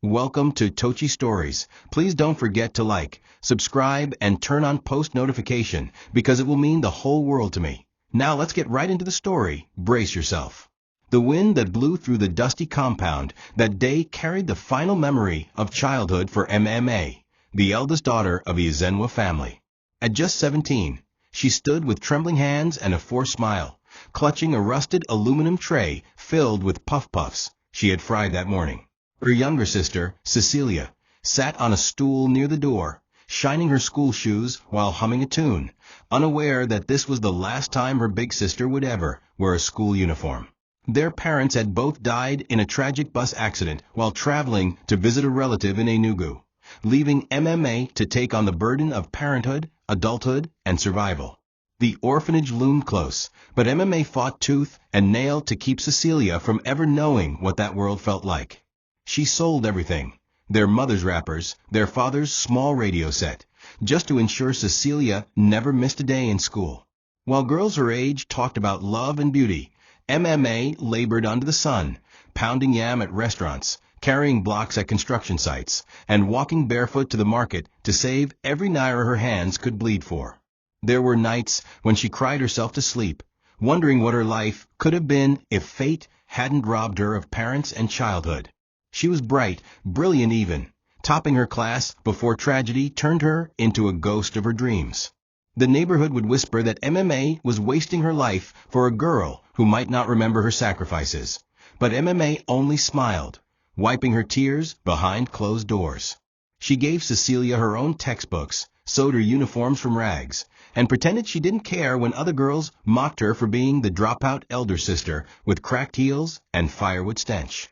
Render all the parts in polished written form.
Welcome to Tochi Stories. Please don't forget to like, subscribe, and turn on post notification because it will mean the whole world to me. Now let's get right into the story. Brace yourself. The wind that blew through the dusty compound that day carried the final memory of childhood for MMA, the eldest daughter of the Izenwa family. At just 17, she stood with trembling hands and a forced smile, clutching a rusted aluminum tray filled with puff-puffs she had fried that morning. Her younger sister, Cecilia, sat on a stool near the door, shining her school shoes while humming a tune, unaware that this was the last time her big sister would ever wear a school uniform. Their parents had both died in a tragic bus accident while traveling to visit a relative in Enugu, leaving MMA to take on the burden of parenthood, adulthood, and survival. The orphanage loomed close, but MMA fought tooth and nail to keep Cecilia from ever knowing what that world felt like. She sold everything, their mother's wrappers, their father's small radio set, just to ensure Cecilia never missed a day in school. While girls her age talked about love and beauty, MMA labored under the sun, pounding yam at restaurants, carrying blocks at construction sites, and walking barefoot to the market to save every naira her hands could bleed for. There were nights when she cried herself to sleep, wondering what her life could have been if fate hadn't robbed her of parents and childhood. She was bright, brilliant even, topping her class before tragedy turned her into a ghost of her dreams. The neighborhood would whisper that MMA was wasting her life for a girl who might not remember her sacrifices. But MMA only smiled, wiping her tears behind closed doors. She gave Cecilia her own textbooks, sewed her uniforms from rags, and pretended she didn't care when other girls mocked her for being the dropout elder sister with cracked heels and firewood stench.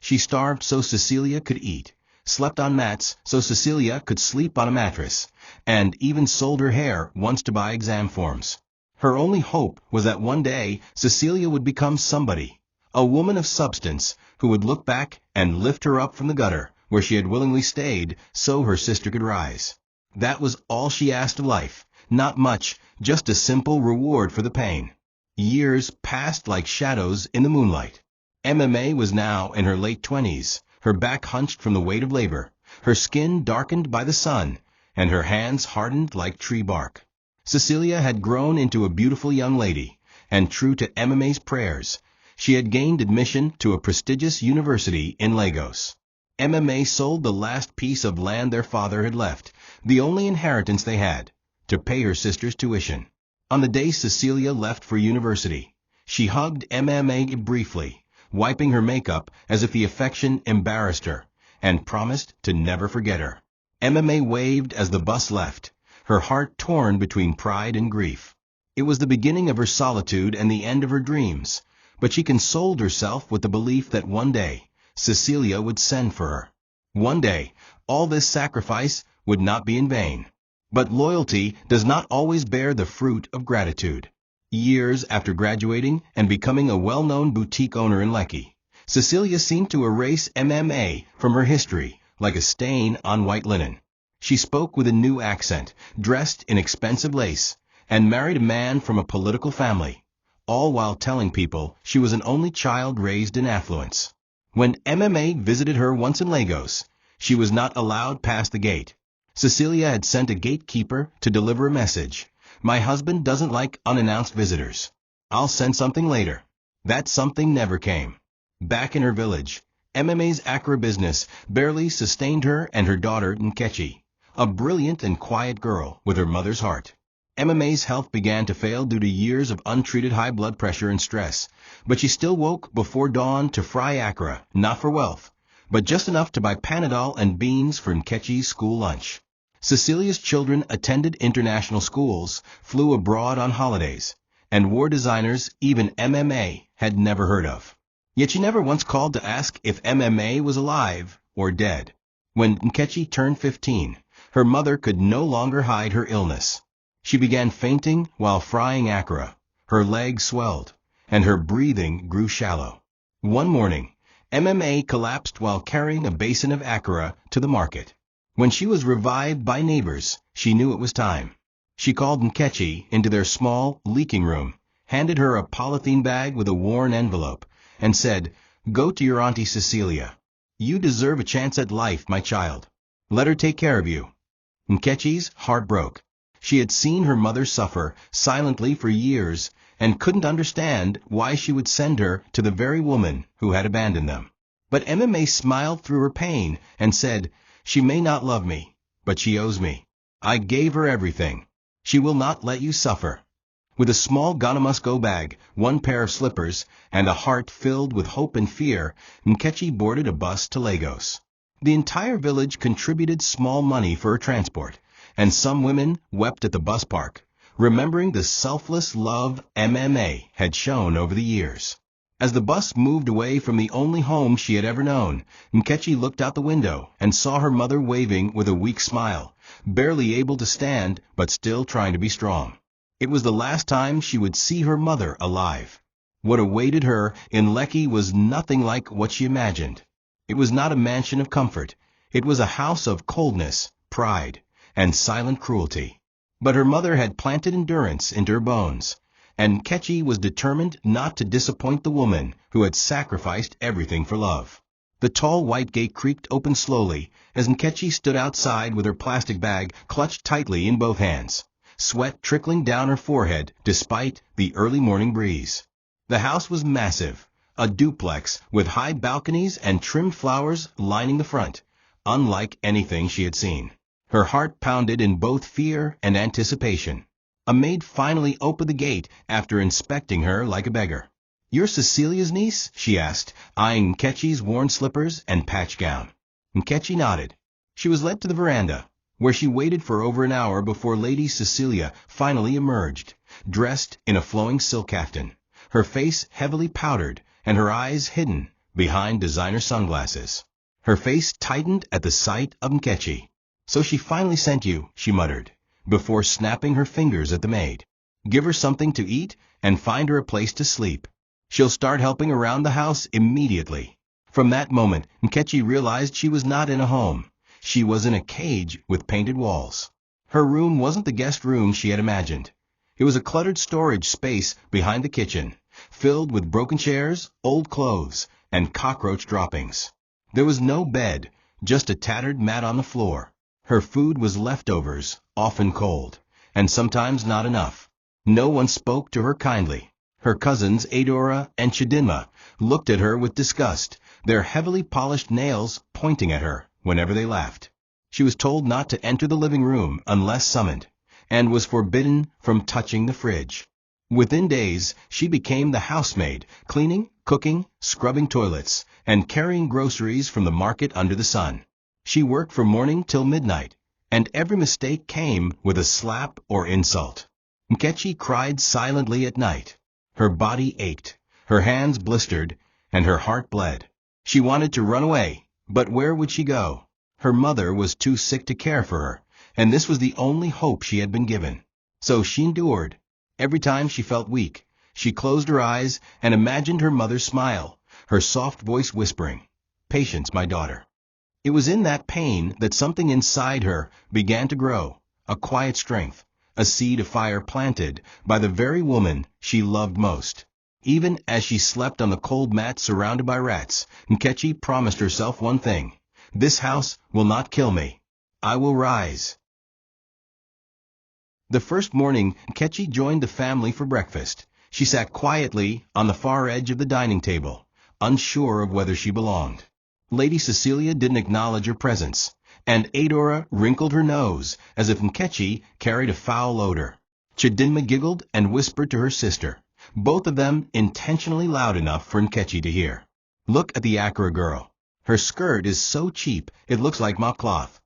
She starved so Cecilia could eat, slept on mats so Cecilia could sleep on a mattress, and even sold her hair once to buy exam forms. Her only hope was that one day Cecilia would become somebody, a woman of substance who would look back and lift her up from the gutter where she had willingly stayed so her sister could rise. That was all she asked of life, not much, just a simple reward for the pain. Years passed like shadows in the moonlight. MMA was now in her late 20s, her back hunched from the weight of labor, her skin darkened by the sun, and her hands hardened like tree bark. Cecilia had grown into a beautiful young lady, and true to MMA's prayers, she had gained admission to a prestigious university in Lagos. MMA sold the last piece of land their father had left, the only inheritance they had, to pay her sister's tuition. On the day Cecilia left for university, she hugged MMA briefly, wiping her makeup as if the affection embarrassed her, and promised to never forget her. MMA waved as the bus left, her heart torn between pride and grief. It was the beginning of her solitude and the end of her dreams, but she consoled herself with the belief that one day Cecilia would send for her. One day, all this sacrifice would not be in vain. But loyalty does not always bear the fruit of gratitude. Years after graduating and becoming a well-known boutique owner in Lekki, Cecilia seemed to erase MMA from her history like a stain on white linen. She spoke with a new accent, dressed in expensive lace, and married a man from a political family, all while telling people she was an only child raised in affluence. When MMA visited her once in Lagos, she was not allowed past the gate. Cecilia had sent a gatekeeper to deliver a message. "My husband doesn't like unannounced visitors. I'll send something later." That something never came. Back in her village, MMA's Akara business barely sustained her and her daughter Nkechi, a brilliant and quiet girl with her mother's heart. MMA's health began to fail due to years of untreated high blood pressure and stress, but she still woke before dawn to fry Akara, not for wealth, but just enough to buy Panadol and beans for Nkechi's school lunch. Cecilia's children attended international schools, flew abroad on holidays, and wore designers even MMA had never heard of. Yet she never once called to ask if MMA was alive or dead. When Nkechi turned 15, her mother could no longer hide her illness. She began fainting while frying Akara. Her legs swelled, and her breathing grew shallow. One morning, MMA collapsed while carrying a basin of Akara to the market. When she was revived by neighbors, she knew it was time. She called Nkechi into their small, leaking room, handed her a polythene bag with a worn envelope, and said, "Go to your Auntie Cecilia. You deserve a chance at life, my child. Let her take care of you." Nkechi's heart broke. She had seen her mother suffer silently for years and couldn't understand why she would send her to the very woman who had abandoned them. But MMA smiled through her pain and said, "She may not love me, but she owes me. I gave her everything. She will not let you suffer." With a small Ganamusco bag, one pair of slippers, and a heart filled with hope and fear, Nkechi boarded a bus to Lagos. The entire village contributed small money for her transport, and some women wept at the bus park, remembering the selfless love MMA had shown over the years. As the bus moved away from the only home she had ever known, Nkechi looked out the window and saw her mother waving with a weak smile, barely able to stand but still trying to be strong. It was the last time she would see her mother alive. What awaited her in Lekki was nothing like what she imagined. It was not a mansion of comfort. It was a house of coldness, pride, and silent cruelty. But her mother had planted endurance into her bones, and Nkechi was determined not to disappoint the woman who had sacrificed everything for love. The tall white gate creaked open slowly as Nkechi stood outside with her plastic bag clutched tightly in both hands, sweat trickling down her forehead despite the early morning breeze. The house was massive, a duplex with high balconies and trimmed flowers lining the front, unlike anything she had seen. Her heart pounded in both fear and anticipation. A maid finally opened the gate after inspecting her like a beggar. "You're Cecilia's niece?" she asked, eyeing Nkechi's worn slippers and patch gown. Nkechi nodded. She was led to the veranda, where she waited for over an hour before Lady Cecilia finally emerged, dressed in a flowing silk kaftan, her face heavily powdered and her eyes hidden behind designer sunglasses. Her face tightened at the sight of Nkechi. "So she finally sent you," she muttered, before snapping her fingers at the maid. "Give her something to eat and find her a place to sleep. She'll start helping around the house immediately." From that moment, Nkechi realized she was not in a home. She was in a cage with painted walls. Her room wasn't the guest room she had imagined. It was a cluttered storage space behind the kitchen, filled with broken chairs, old clothes, and cockroach droppings. There was no bed, just a tattered mat on the floor. Her food was leftovers, often cold, and sometimes not enough. No one spoke to her kindly. Her cousins Adora and Chidinma looked at her with disgust, their heavily polished nails pointing at her whenever they laughed. She was told not to enter the living room unless summoned, and was forbidden from touching the fridge. Within days, she became the housemaid, cleaning, cooking, scrubbing toilets, and carrying groceries from the market under the sun. She worked from morning till midnight, and every mistake came with a slap or insult. Nkechi cried silently at night. Her body ached, her hands blistered, and her heart bled. She wanted to run away, but where would she go? Her mother was too sick to care for her, and this was the only hope she had been given. So she endured. Every time she felt weak, she closed her eyes and imagined her mother's smile, her soft voice whispering, "Patience, my daughter." It was in that pain that something inside her began to grow, a quiet strength, a seed of fire planted by the very woman she loved most. Even as she slept on the cold mat surrounded by rats, Nkechi promised herself one thing: "This house will not kill me. I will rise." The first morning, Nkechi joined the family for breakfast. She sat quietly on the far edge of the dining table, unsure of whether she belonged. Lady Cecilia didn't acknowledge her presence, and Adora wrinkled her nose as if Nkechi carried a foul odor. Chidinma giggled and whispered to her sister, both of them intentionally loud enough for Nkechi to hear. "Look at the Akara girl. Her skirt is so cheap it looks like mop cloth."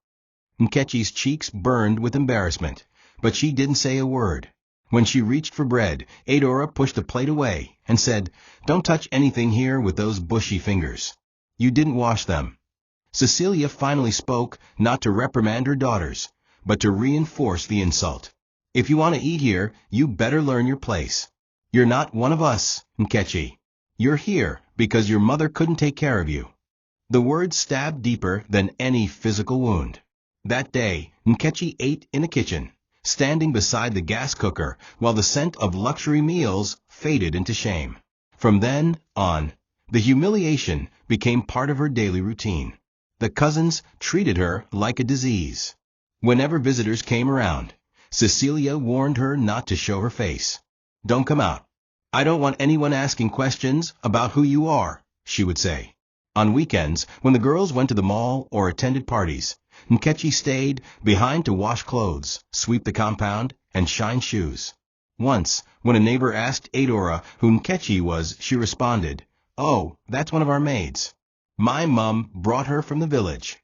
Nkechi's cheeks burned with embarrassment, but she didn't say a word. When she reached for bread, Adora pushed the plate away and said, "Don't touch anything here with those bushy fingers. You didn't wash them." Cecilia finally spoke, not to reprimand her daughters, but to reinforce the insult. "If you want to eat here, you better learn your place. You're not one of us, Nkechi. You're here because your mother couldn't take care of you." The words stabbed deeper than any physical wound. That day, Nkechi ate in the kitchen, standing beside the gas cooker while the scent of luxury meals faded into shame. From then on, The humiliation became part of her daily routine. The cousins treated her like a disease. Whenever visitors came around, Cecilia warned her not to show her face. "Don't come out. I don't want anyone asking questions about who you are," she would say. On weekends, when the girls went to the mall or attended parties, Nkechi stayed behind to wash clothes, sweep the compound, and shine shoes. Once, when a neighbor asked Adora who Nkechi was, she responded, "Oh, that's one of our maids. My mum brought her from the village."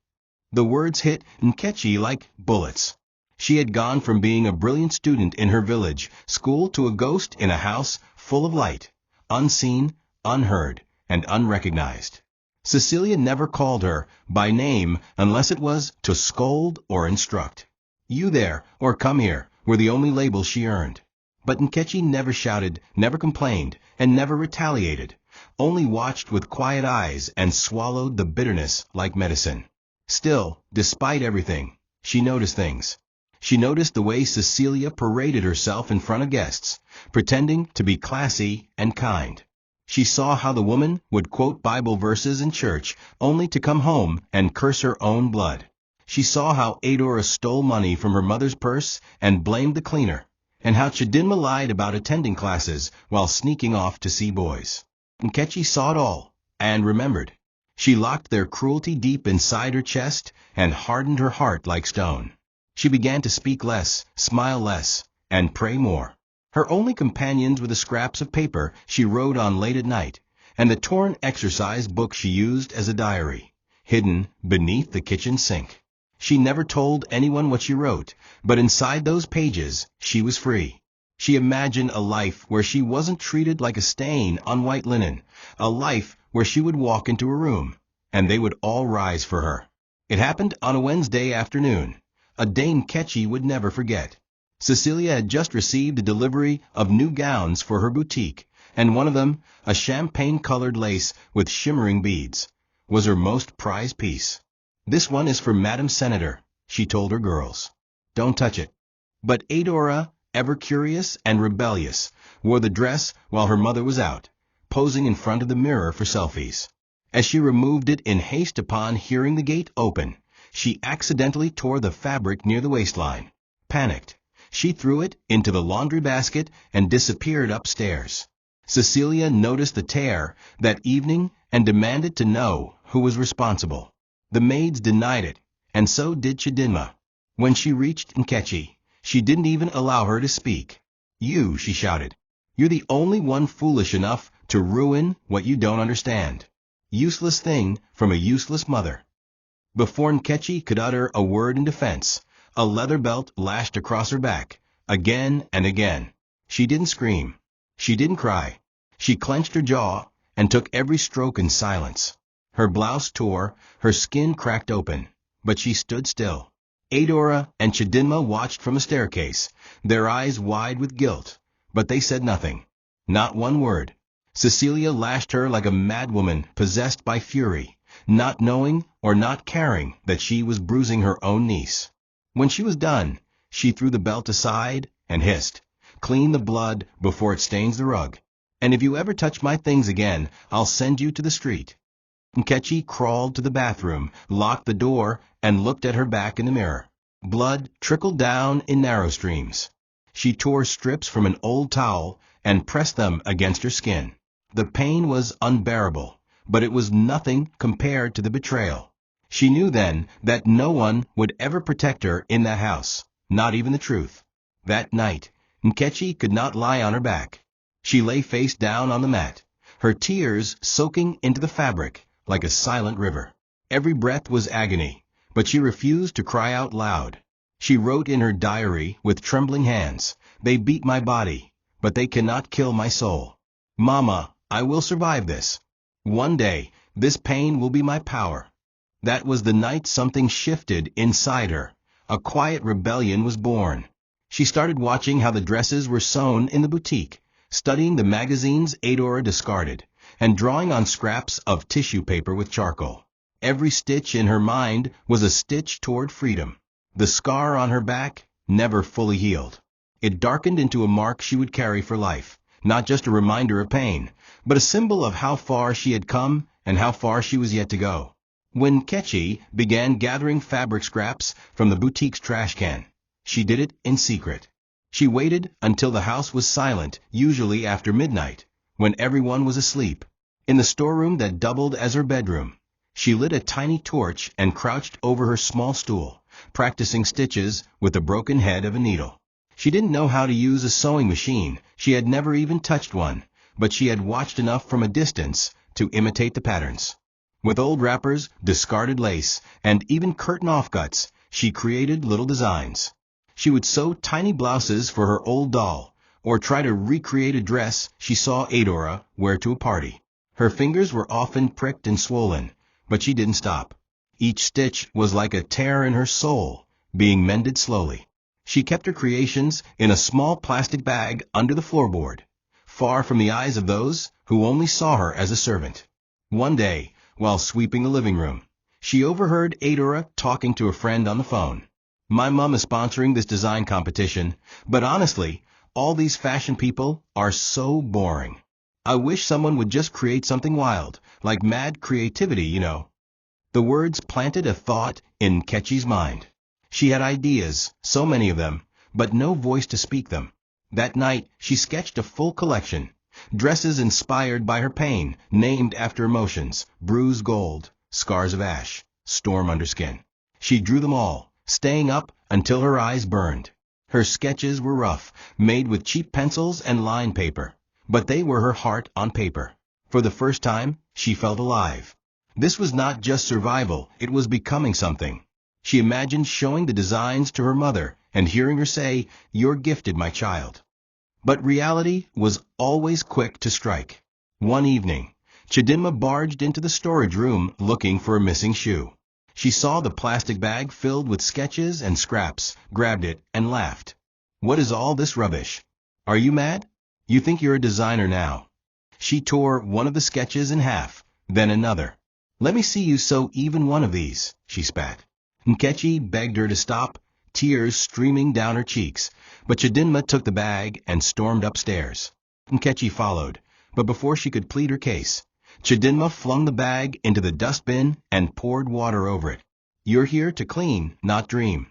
The words hit Nkechi like bullets. She had gone from being a brilliant student in her village school to a ghost in a house full of light, unseen, unheard, and unrecognized. Cecilia never called her by name unless it was to scold or instruct. "You there," or "Come here," were the only labels she earned. But Nkechi never shouted, never complained, and never retaliated, only watched with quiet eyes and swallowed the bitterness like medicine. Still, despite everything, she noticed things. She noticed the way Cecilia paraded herself in front of guests, pretending to be classy and kind. She saw how the woman would quote Bible verses in church only to come home and curse her own blood. She saw how Adora stole money from her mother's purse and blamed the cleaner, and how Chidinma lied about attending classes while sneaking off to see boys. Nkechi saw it all, and remembered. She locked their cruelty deep inside her chest and hardened her heart like stone. She began to speak less, smile less, and pray more. Her only companions were the scraps of paper she wrote on late at night, and the torn exercise book she used as a diary, hidden beneath the kitchen sink. She never told anyone what she wrote, but inside those pages, she was free. She imagined a life where she wasn't treated like a stain on white linen, a life where she would walk into a room, and they would all rise for her. It happened on a Wednesday afternoon, a day Nkechi would never forget. Cecilia had just received a delivery of new gowns for her boutique, and one of them, a champagne-colored lace with shimmering beads, was her most prized piece. "This one is for Madam Senator," she told her girls. "Don't touch it." But Adora, ever curious and rebellious, wore the dress while her mother was out, posing in front of the mirror for selfies. As she removed it in haste upon hearing the gate open, she accidentally tore the fabric near the waistline. Panicked, she threw it into the laundry basket and disappeared upstairs. Cecilia noticed the tear that evening and demanded to know who was responsible. The maids denied it, and so did Chidinma. When she reached Nkechi, she didn't even allow her to speak. "You," she shouted. "You're the only one foolish enough to ruin what you don't understand. Useless thing from a useless mother." Before Nkechi could utter a word in defense, a leather belt lashed across her back, again and again. She didn't scream. She didn't cry. She clenched her jaw and took every stroke in silence. Her blouse tore, her skin cracked open, but she stood still. Adora and Chidinma watched from a staircase, their eyes wide with guilt, but they said nothing. Not one word. Cecilia lashed her like a madwoman possessed by fury, not knowing or not caring that she was bruising her own niece. When she was done, she threw the belt aside and hissed, "Clean the blood before it stains the rug. And if you ever touch my things again, I'll send you to the street." Nkechi crawled to the bathroom, locked the door, and looked at her back in the mirror. Blood trickled down in narrow streams. She tore strips from an old towel and pressed them against her skin. The pain was unbearable, but it was nothing compared to the betrayal. She knew then that no one would ever protect her in that house, not even the truth. That night, Nkechi could not lie on her back. She lay face down on the mat, her tears soaking into the fabric like a silent river. Every breath was agony, but she refused to cry out loud. She wrote in her diary with trembling hands, "They beat my body, but they cannot kill my soul. Mama, I will survive this. One day, this pain will be my power." That was the night something shifted inside her. A quiet rebellion was born. She started watching how the dresses were sewn in the boutique, studying the magazines Adora discarded, and drawing on scraps of tissue paper with charcoal. Every stitch in her mind was a stitch toward freedom. The scar on her back never fully healed. It darkened into a mark she would carry for life, not just a reminder of pain, but a symbol of how far she had come and how far she was yet to go. When Nkechi began gathering fabric scraps from the boutique's trash can, she did it in secret. She waited until the house was silent, usually after midnight, when everyone was asleep. In the storeroom that doubled as her bedroom, she lit a tiny torch and crouched over her small stool, practicing stitches with the broken head of a needle. She didn't know how to use a sewing machine, she had never even touched one, but she had watched enough from a distance to imitate the patterns. With old wrappers, discarded lace, and even curtain offcuts, she created little designs. She would sew tiny blouses for her old doll, or try to recreate a dress she saw Adora wear to a party. Her fingers were often pricked and swollen, but she didn't stop. Each stitch was like a tear in her soul, being mended slowly. She kept her creations in a small plastic bag under the floorboard, far from the eyes of those who only saw her as a servant. One day, while sweeping the living room, she overheard Adora talking to a friend on the phone. "My mom is sponsoring this design competition, but honestly, all these fashion people are so boring. I wish someone would just create something wild, like mad creativity, you know." The words planted a thought in Nkechi's mind. She had ideas, so many of them, but no voice to speak them. That night, she sketched a full collection. Dresses inspired by her pain, named after emotions, bruised gold, scars of ash, storm under skin. She drew them all, staying up until her eyes burned. Her sketches were rough, made with cheap pencils and line paper, but they were her heart on paper. For the first time, she felt alive. This was not just survival, it was becoming something. She imagined showing the designs to her mother and hearing her say, "You're gifted, my child." But reality was always quick to strike. One evening, Chidinma barged into the storage room looking for a missing shoe. She saw the plastic bag filled with sketches and scraps, grabbed it, and laughed. "What is all this rubbish? Are you mad? You think you're a designer now?" She tore one of the sketches in half, then another. "Let me see you sew even one of these," she spat. Nkechi begged her to stop, tears streaming down her cheeks, but Chidinma took the bag and stormed upstairs. Nkechi followed, but before she could plead her case, Chidinma flung the bag into the dustbin and poured water over it. "You're here to clean, not dream."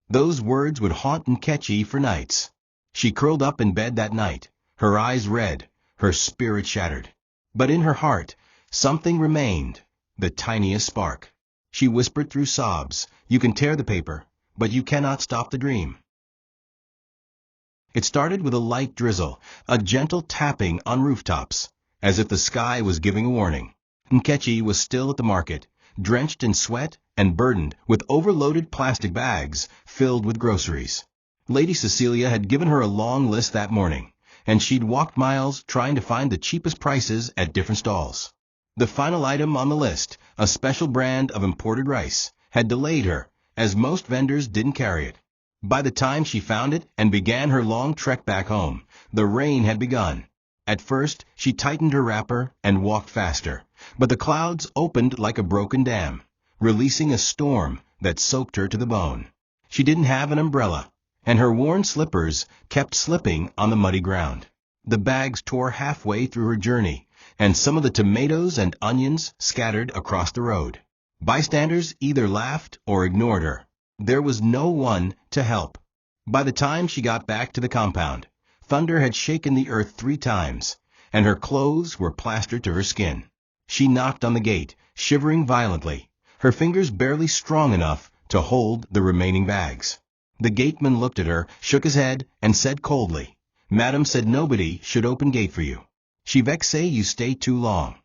Those words would haunt Nkechi for nights. She curled up in bed that night, her eyes red, her spirit shattered. But in her heart, something remained, the tiniest spark. She whispered through sobs, "You can tear the paper, but you cannot stop the dream." It started with a light drizzle, a gentle tapping on rooftops, as if the sky was giving a warning. Nkechi was still at the market, drenched in sweat and burdened with overloaded plastic bags filled with groceries. Lady Cecilia had given her a long list that morning, and she'd walked miles trying to find the cheapest prices at different stalls. The final item on the list, a special brand of imported rice, had delayed her, as most vendors didn't carry it. By the time she found it and began her long trek back home, the rain had begun. At first, she tightened her wrapper and walked faster, but the clouds opened like a broken dam, releasing a storm that soaked her to the bone. She didn't have an umbrella, and her worn slippers kept slipping on the muddy ground. The bags tore halfway through her journey, and some of the tomatoes and onions scattered across the road. Bystanders either laughed or ignored her. There was no one to help. By the time she got back to the compound, thunder had shaken the earth 3 times, and her clothes were plastered to her skin. She knocked on the gate, shivering violently, her fingers barely strong enough to hold the remaining bags. The gateman looked at her, shook his head, and said coldly, "Madam said nobody should open gate for you. She vex say you stay too long."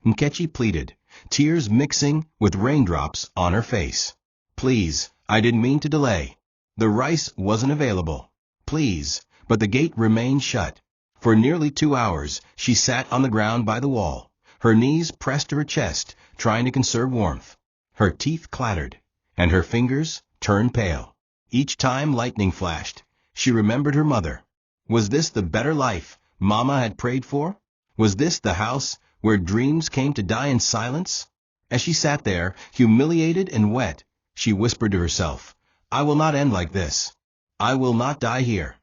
Nkechi pleaded, tears mixing with raindrops on her face. "Please, I didn't mean to delay. The rice wasn't available. Please." But the gate remained shut. For nearly 2 hours, she sat on the ground by the wall, her knees pressed to her chest, trying to conserve warmth. Her teeth clattered, and her fingers turned pale. Each time lightning flashed, she remembered her mother. Was this the better life Mama had prayed for? Was this the house where dreams came to die in silence? As she sat there, humiliated and wet, she whispered to herself, "I will not end like this. I will not die here."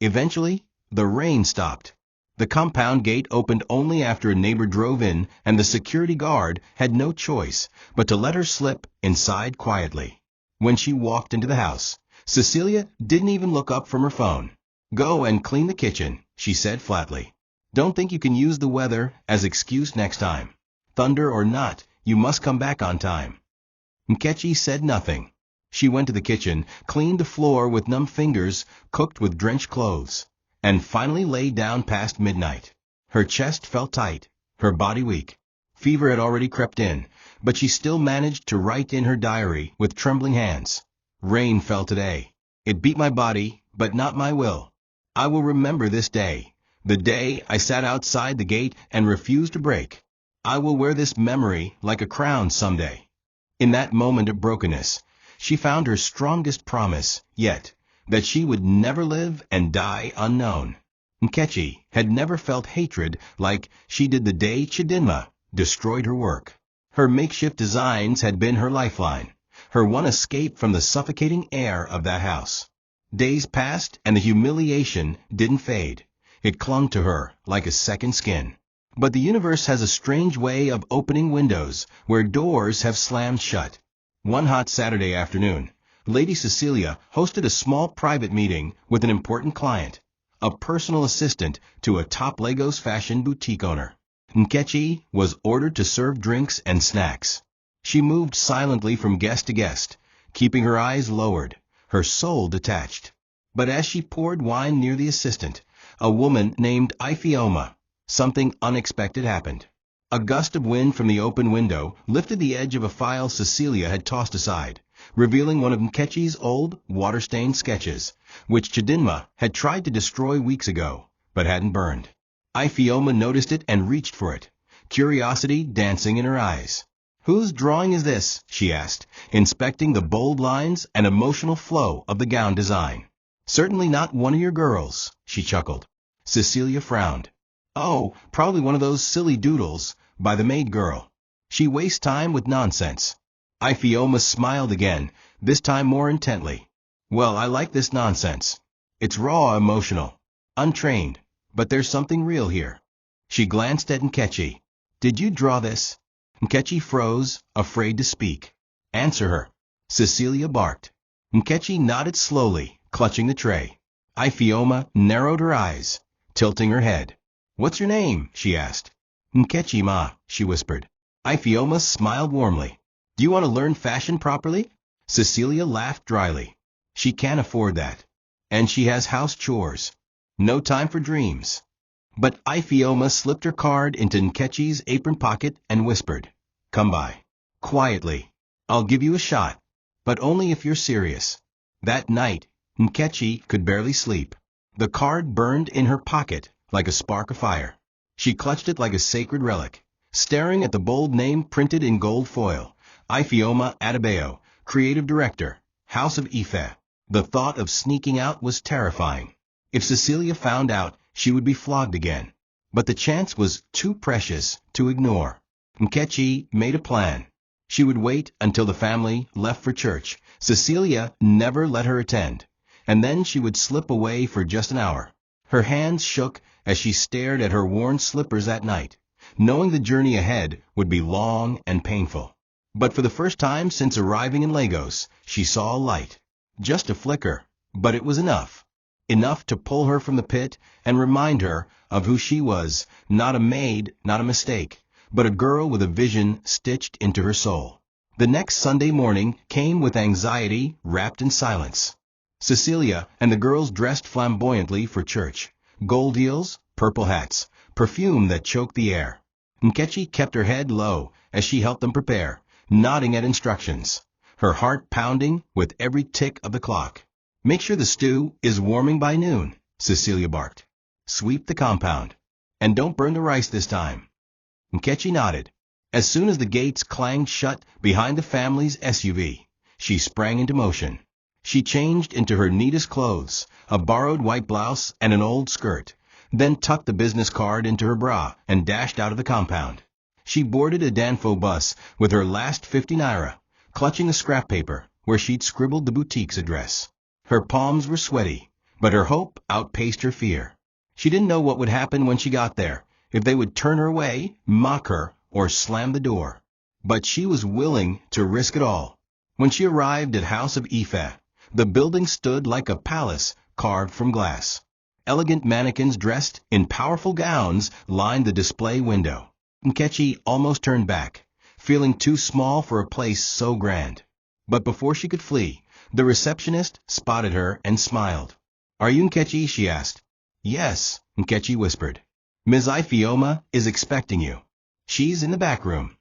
Eventually, the rain stopped. The compound gate opened only after a neighbor drove in, and the security guard had no choice but to let her slip inside quietly. When she walked into the house, Cecilia didn't even look up from her phone. "Go and clean the kitchen," she said flatly. "Don't think you can use the weather as excuse next time. Thunder or not, you must come back on time." Nkechi said nothing. She went to the kitchen, cleaned the floor with numb fingers, cooked with drenched clothes, and finally lay down past midnight. Her chest felt tight, her body weak. Fever had already crept in, but she still managed to write in her diary with trembling hands. "Rain fell today. It beat my body, but not my will. I will remember this day, the day I sat outside the gate and refused to break. I will wear this memory like a crown someday." In that moment of brokenness, she found her strongest promise yet, that she would never live and die unknown. Nkechi had never felt hatred like she did the day Chidinma destroyed her work. Her makeshift designs had been her lifeline, her one escape from the suffocating air of that house. Days passed and the humiliation didn't fade. It clung to her like a second skin. But the universe has a strange way of opening windows where doors have slammed shut. One hot Saturday afternoon, Lady Cecilia hosted a small private meeting with an important client, a personal assistant to a top Lagos fashion boutique owner. Nkechi was ordered to serve drinks and snacks. She moved silently from guest to guest, keeping her eyes lowered, her soul detached. But as she poured wine near the assistant, a woman named Ifeoma, something unexpected happened. A gust of wind from the open window lifted the edge of a file Cecilia had tossed aside, revealing one of Nkechi's old, water-stained sketches, which Chidinma had tried to destroy weeks ago, but hadn't burned. Ifeoma noticed it and reached for it, curiosity dancing in her eyes. "Whose drawing is this?" she asked, inspecting the bold lines and emotional flow of the gown design. "Certainly not one of your girls," she chuckled. Cecilia frowned. "Oh, probably one of those silly doodles by the maid girl. She wastes time with nonsense." Ifeoma smiled again, this time more intently. "Well, I like this nonsense. It's raw emotional, untrained, but there's something real here." She glanced at Nkechi. "Did you draw this?" Nkechi froze, afraid to speak. "Answer her," Cecilia barked. Nkechi nodded slowly, clutching the tray. Ifeoma narrowed her eyes, tilting her head. "What's your name?" she asked. "Nkechi ma," she whispered. Ifeoma smiled warmly. "Do you want to learn fashion properly?" Cecilia laughed dryly. "She can't afford that. And she has house chores. No time for dreams." But Ifeoma slipped her card into Nkechi's apron pocket and whispered, "Come by. Quietly. I'll give you a shot. But only if you're serious." That night, Nkechi could barely sleep. The card burned in her pocket like a spark of fire. She clutched it like a sacred relic, staring at the bold name printed in gold foil, Ifeoma Adebayo, Creative Director, House of Ife. The thought of sneaking out was terrifying. If Cecilia found out, she would be flogged again. But the chance was too precious to ignore. Nkechi made a plan. She would wait until the family left for church. Cecilia never let her attend. And then she would slip away for just an hour. Her hands shook as she stared at her worn slippers that night, knowing the journey ahead would be long and painful. But for the first time since arriving in Lagos, she saw a light. Just a flicker, but it was enough. Enough to pull her from the pit and remind her of who she was, not a maid, not a mistake, but a girl with a vision stitched into her soul. The next Sunday morning came with anxiety wrapped in silence. Cecilia and the girls dressed flamboyantly for church. Gold heels, purple hats, perfume that choked the air. Nkechi kept her head low as she helped them prepare, nodding at instructions, her heart pounding with every tick of the clock. "Make sure the stew is warming by noon," Cecilia barked. "Sweep the compound. And don't burn the rice this time." Nkechi nodded. As soon as the gates clanged shut behind the family's SUV, she sprang into motion. She changed into her neatest clothes, a borrowed white blouse and an old skirt, then tucked the business card into her bra and dashed out of the compound. She boarded a Danfo bus with her last 50 naira, clutching the scrap paper where she'd scribbled the boutique's address. Her palms were sweaty, but her hope outpaced her fear. She didn't know what would happen when she got there, if they would turn her away, mock her, or slam the door. But she was willing to risk it all. When she arrived at House of Ife, the building stood like a palace carved from glass. Elegant mannequins dressed in powerful gowns lined the display window. Nkechi almost turned back, feeling too small for a place so grand. But before she could flee, the receptionist spotted her and smiled. "Are you Nkechi?" she asked. "Yes," Nkechi whispered. "Ms. Ifeoma is expecting you. She's in the back room."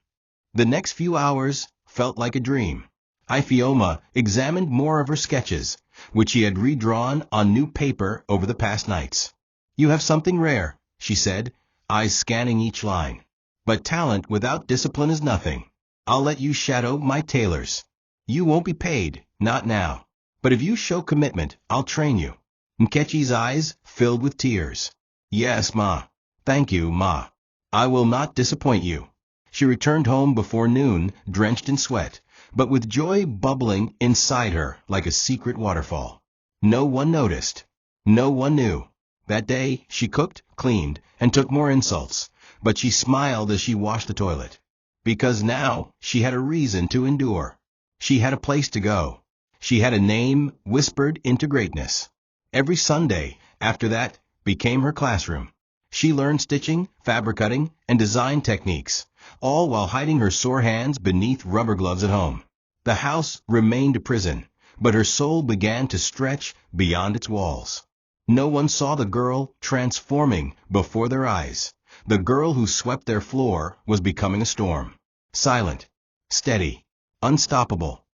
The next few hours felt like a dream. Ifeoma examined more of her sketches, which she had redrawn on new paper over the past nights. "You have something rare," she said, eyes scanning each line. "But talent without discipline is nothing. I'll let you shadow my tailors. You won't be paid, not now. But if you show commitment, I'll train you." Nkechi's eyes filled with tears. "Yes, ma. Thank you, ma. I will not disappoint you." She returned home before noon, drenched in sweat, but with joy bubbling inside her like a secret waterfall. No one noticed. No one knew. That day she cooked, cleaned, and took more insults, but she smiled as she washed the toilet. Because now she had a reason to endure. She had a place to go. She had a name whispered into greatness. Every Sunday, after that, became her classroom. She learned stitching, fabric cutting, and design techniques, all while hiding her sore hands beneath rubber gloves at home. The house remained a prison, but her soul began to stretch beyond its walls. No one saw the girl transforming before their eyes. The girl who swept their floor was becoming a storm. Silent, steady, unstoppable.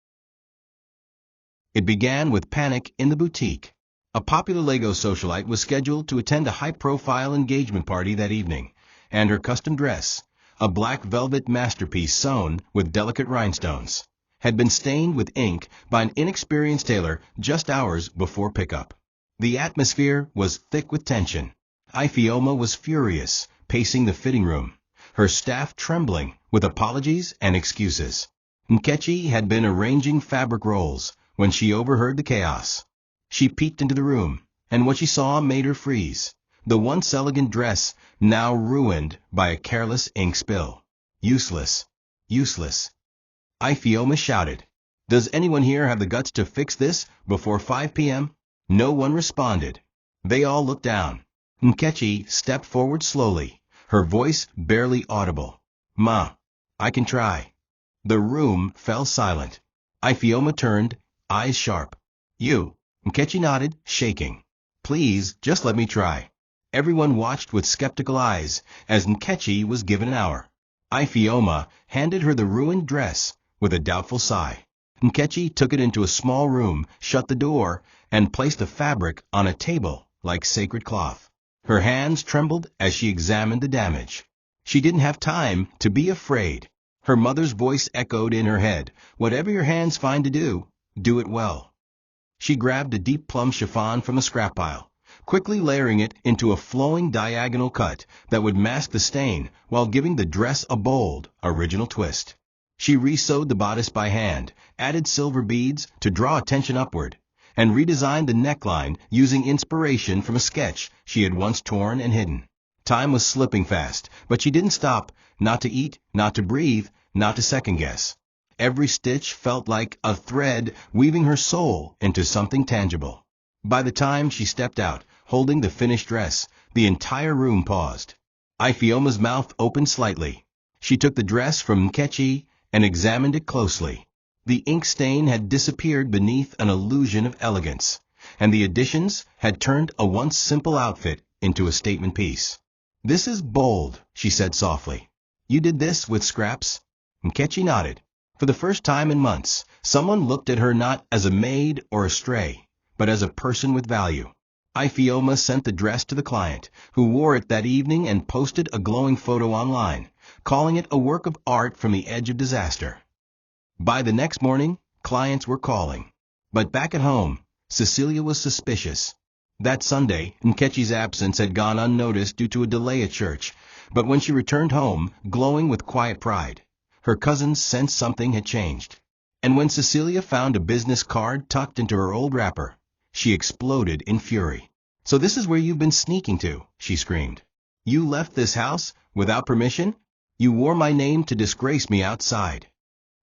It began with panic in the boutique. A popular Lego socialite was scheduled to attend a high-profile engagement party that evening, and her custom dress, a black velvet masterpiece sewn with delicate rhinestones, had been stained with ink by an inexperienced tailor just hours before pickup. The atmosphere was thick with tension. Ifeoma was furious, pacing the fitting room, her staff trembling with apologies and excuses. Nkechi had been arranging fabric rolls when she overheard the chaos. She peeked into the room, and what she saw made her freeze. The once elegant dress now ruined by a careless ink spill. Useless. Useless. Ifeoma shouted. "Does anyone here have the guts to fix this before 5 p.m.? No one responded. They all looked down. Nkechi stepped forward slowly, her voice barely audible. "Ma, I can try." The room fell silent. Ifeoma turned, eyes sharp. "You?" Nkechi nodded, shaking. "Please, just let me try." Everyone watched with skeptical eyes as Nkechi was given an hour. Ifeoma handed her the ruined dress with a doubtful sigh. Nkechi took it into a small room, shut the door, and placed the fabric on a table like sacred cloth. Her hands trembled as she examined the damage. She didn't have time to be afraid. Her mother's voice echoed in her head, "Whatever your hands find to do, do it well." She grabbed a deep plum chiffon from a scrap pile, quickly layering it into a flowing diagonal cut that would mask the stain while giving the dress a bold, original twist. She re-sewed the bodice by hand, added silver beads to draw attention upward, and redesigned the neckline using inspiration from a sketch she had once torn and hidden. Time was slipping fast, but she didn't stop, not to eat, not to breathe, not to second-guess. Every stitch felt like a thread weaving her soul into something tangible. By the time she stepped out, holding the finished dress, the entire room paused. Ifeoma's mouth opened slightly. She took the dress from Nkechi and examined it closely. The ink stain had disappeared beneath an illusion of elegance, and the additions had turned a once simple outfit into a statement piece. "This is bold," she said softly. "You did this with scraps?" Nkechi nodded. For the first time in months, someone looked at her not as a maid or a stray, but as a person with value. Ifeoma sent the dress to the client, who wore it that evening and posted a glowing photo online, calling it a work of art from the edge of disaster. By the next morning, clients were calling. But back at home, Cecilia was suspicious. That Sunday, Nkechi's absence had gone unnoticed due to a delay at church, but when she returned home, glowing with quiet pride, her cousins sensed something had changed. And when Cecilia found a business card tucked into her old wrapper, she exploded in fury. "So this is where you've been sneaking to," she screamed. "You left this house without permission? You wore my name to disgrace me outside."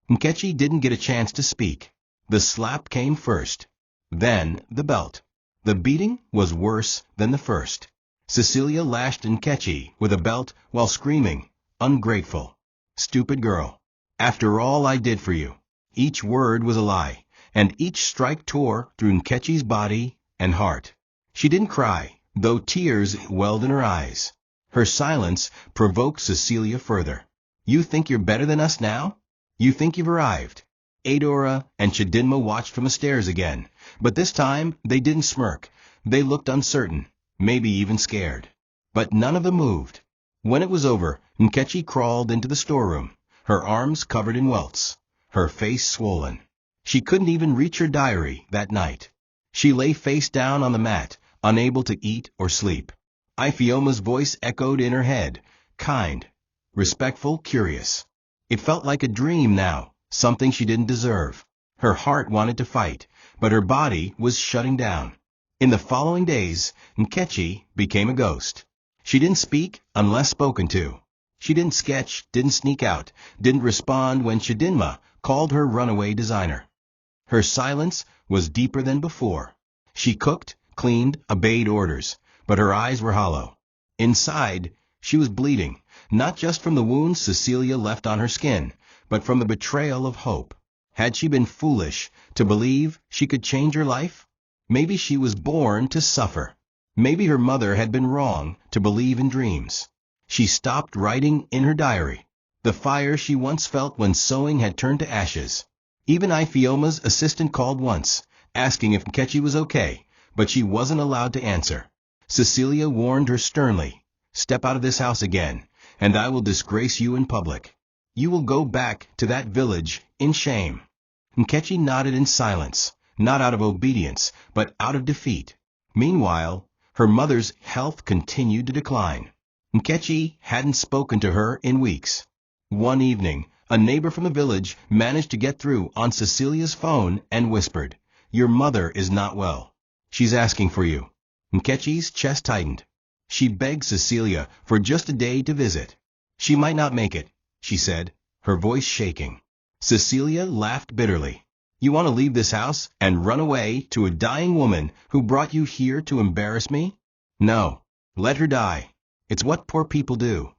Nkechi didn't get a chance to speak. The slap came first. Then the belt. The beating was worse than the first. Cecilia lashed Nkechi with a belt while screaming, "Ungrateful. Stupid girl. After all I did for you." Each word was a lie, and each strike tore through Nkechi's body and heart. She didn't cry, though tears welled in her eyes. Her silence provoked Cecilia further. "You think you're better than us now? You think you've arrived?" Adora and Chidinma watched from the stairs again, but this time they didn't smirk. They looked uncertain, maybe even scared. But none of them moved. When it was over, Nkechi crawled into the storeroom, her arms covered in welts, her face swollen. She couldn't even reach her diary that night. She lay face down on the mat, unable to eat or sleep. Ifeoma's voice echoed in her head, kind, respectful, curious. It felt like a dream now, something she didn't deserve. Her heart wanted to fight, but her body was shutting down. In the following days, Nkechi became a ghost. She didn't speak unless spoken to. She didn't sketch, didn't sneak out, didn't respond when Chidinma called her runaway designer. Her silence was deeper than before. She cooked, cleaned, obeyed orders, but her eyes were hollow. Inside, she was bleeding, not just from the wounds Cecilia left on her skin, but from the betrayal of hope. Had she been foolish to believe she could change her life? Maybe she was born to suffer. Maybe her mother had been wrong to believe in dreams. She stopped writing in her diary. The fire she once felt when sewing had turned to ashes. Even Ifeoma's assistant called once, asking if Nkechi was okay, but she wasn't allowed to answer. Cecilia warned her sternly, "Step out of this house again, and I will disgrace you in public. You will go back to that village in shame." Nkechi nodded in silence, not out of obedience, but out of defeat. Meanwhile, her mother's health continued to decline. Nkechi hadn't spoken to her in weeks. One evening, a neighbor from the village managed to get through on Cecilia's phone and whispered, "Your mother is not well. She's asking for you." Nkechi's chest tightened. She begged Cecilia for just a day to visit. "She might not make it," she said, her voice shaking. Cecilia laughed bitterly. "You want to leave this house and run away to a dying woman who brought you here to embarrass me? No, let her die. It's what poor people do."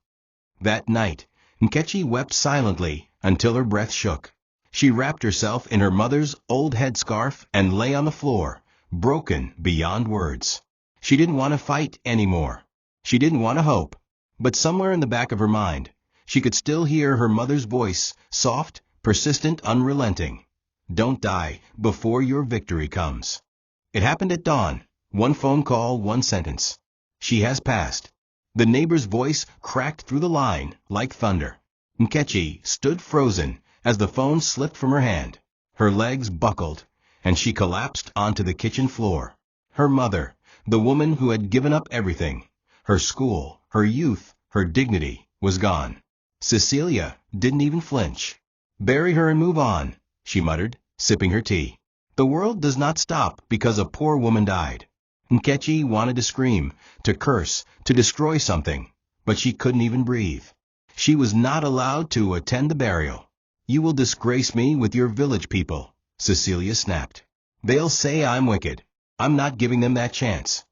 That night, Nkechi wept silently until her breath shook. She wrapped herself in her mother's old headscarf and lay on the floor, broken beyond words. She didn't want to fight anymore. She didn't want to hope. But somewhere in the back of her mind, she could still hear her mother's voice, soft, persistent, unrelenting. "Don't die before your victory comes." It happened at dawn. One phone call, one sentence. "She has passed." The neighbor's voice cracked through the line like thunder. Nkechi stood frozen as the phone slipped from her hand. Her legs buckled, and she collapsed onto the kitchen floor. Her mother, the woman who had given up everything, her school, her youth, her dignity, was gone. Cecilia didn't even flinch. "Bury her and move on," she muttered, sipping her tea. "The world does not stop because a poor woman died." Nkechi wanted to scream, to curse, to destroy something, but she couldn't even breathe. She was not allowed to attend the burial. "You will disgrace me with your village people," Cecilia snapped. "They'll say I'm wicked. I'm not giving them that chance."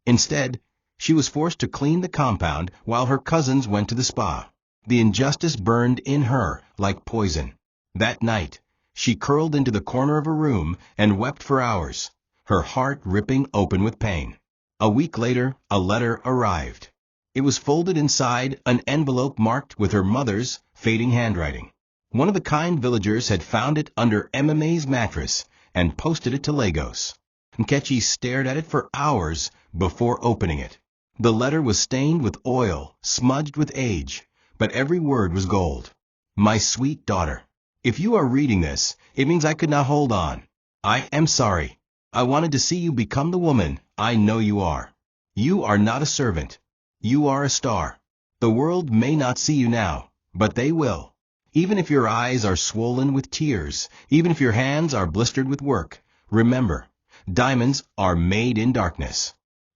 Instead, she was forced to clean the compound while her cousins went to the spa. The injustice burned in her like poison. That night, she curled into the corner of her room and wept for hours, her heart ripping open with pain. A week later, a letter arrived. It was folded inside an envelope marked with her mother's fading handwriting. One of the kind villagers had found it under MMA's mattress and posted it to Lagos. Nkechi stared at it for hours before opening it. The letter was stained with oil, smudged with age, but every word was gold. "My sweet daughter, if you are reading this, it means I could not hold on. I am sorry. I wanted to see you become the woman I know you are. You are not a servant. You are a star. The world may not see you now, but they will. Even if your eyes are swollen with tears, even if your hands are blistered with work, remember, diamonds are made in darkness.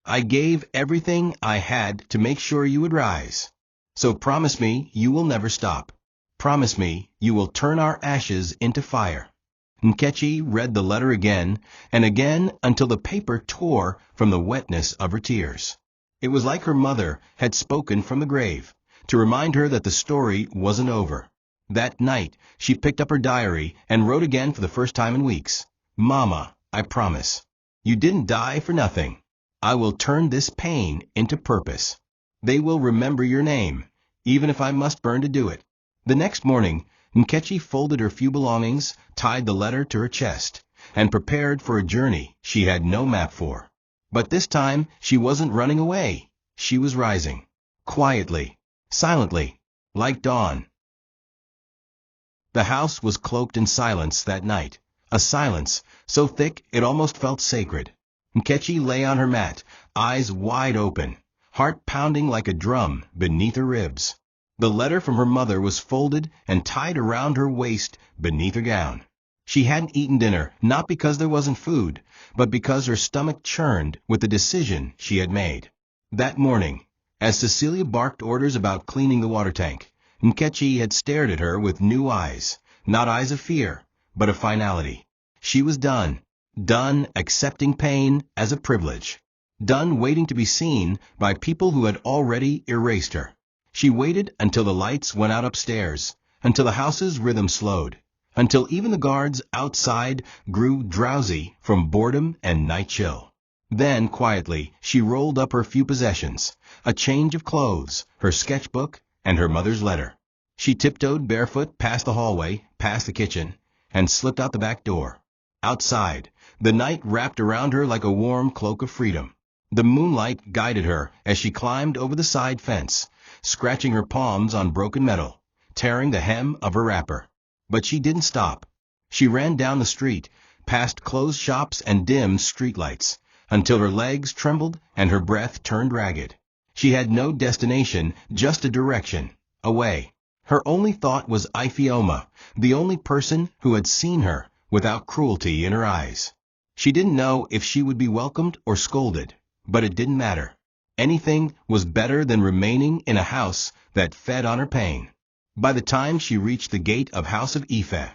I gave everything I had to make sure you would rise. So promise me you will never stop. Promise me you will turn our ashes into fire." Nkechi read the letter again and again until the paper tore from the wetness of her tears. It was like her mother had spoken from the grave, to remind her that the story wasn't over. That night, she picked up her diary and wrote again for the first time in weeks. "Mama, I promise. You didn't die for nothing. I will turn this pain into purpose. They will remember your name, even if I must burn to do it." The next morning, Nkechi folded her few belongings, tied the letter to her chest, and prepared for a journey she had no map for. But this time, she wasn't running away. She was rising. Quietly, silently, like dawn. The house was cloaked in silence that night, a silence so thick it almost felt sacred. Nkechi lay on her mat, eyes wide open, heart pounding like a drum beneath her ribs. The letter from her mother was folded and tied around her waist beneath her gown. She hadn't eaten dinner, not because there wasn't food, but because her stomach churned with the decision she had made. That morning, as Cecilia barked orders about cleaning the water tank, Nkechi had stared at her with new eyes, not eyes of fear, but of finality. She was done. Done accepting pain as a privilege. Done waiting to be seen by people who had already erased her. She waited until the lights went out upstairs, until the house's rhythm slowed, until even the guards outside grew drowsy from boredom and night chill. Then, quietly, she rolled up her few possessions, a change of clothes, her sketchbook, and her mother's letter. She tiptoed barefoot past the hallway, past the kitchen, and slipped out the back door. Outside, the night wrapped around her like a warm cloak of freedom. The moonlight guided her as she climbed over the side fence, scratching her palms on broken metal, tearing the hem of her wrapper. But she didn't stop. She ran down the street, past closed shops and dim streetlights, until her legs trembled and her breath turned ragged. She had no destination, just a direction, away. Her only thought was Ifeoma, the only person who had seen her without cruelty in her eyes. She didn't know if she would be welcomed or scolded, but it didn't matter. Anything was better than remaining in a house that fed on her pain. By the time she reached the gate of House of Ife,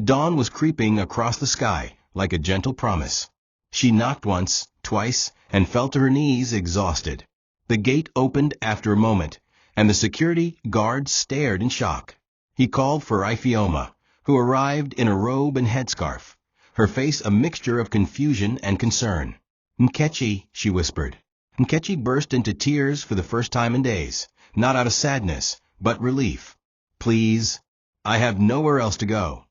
dawn was creeping across the sky like a gentle promise. She knocked once, twice, and fell to her knees exhausted. The gate opened after a moment, and the security guard stared in shock. He called for Ifeoma, who arrived in a robe and headscarf, her face a mixture of confusion and concern. "Nkechi," she whispered. Nkechi burst into tears for the first time in days, not out of sadness, but relief. "Please, I have nowhere else to go."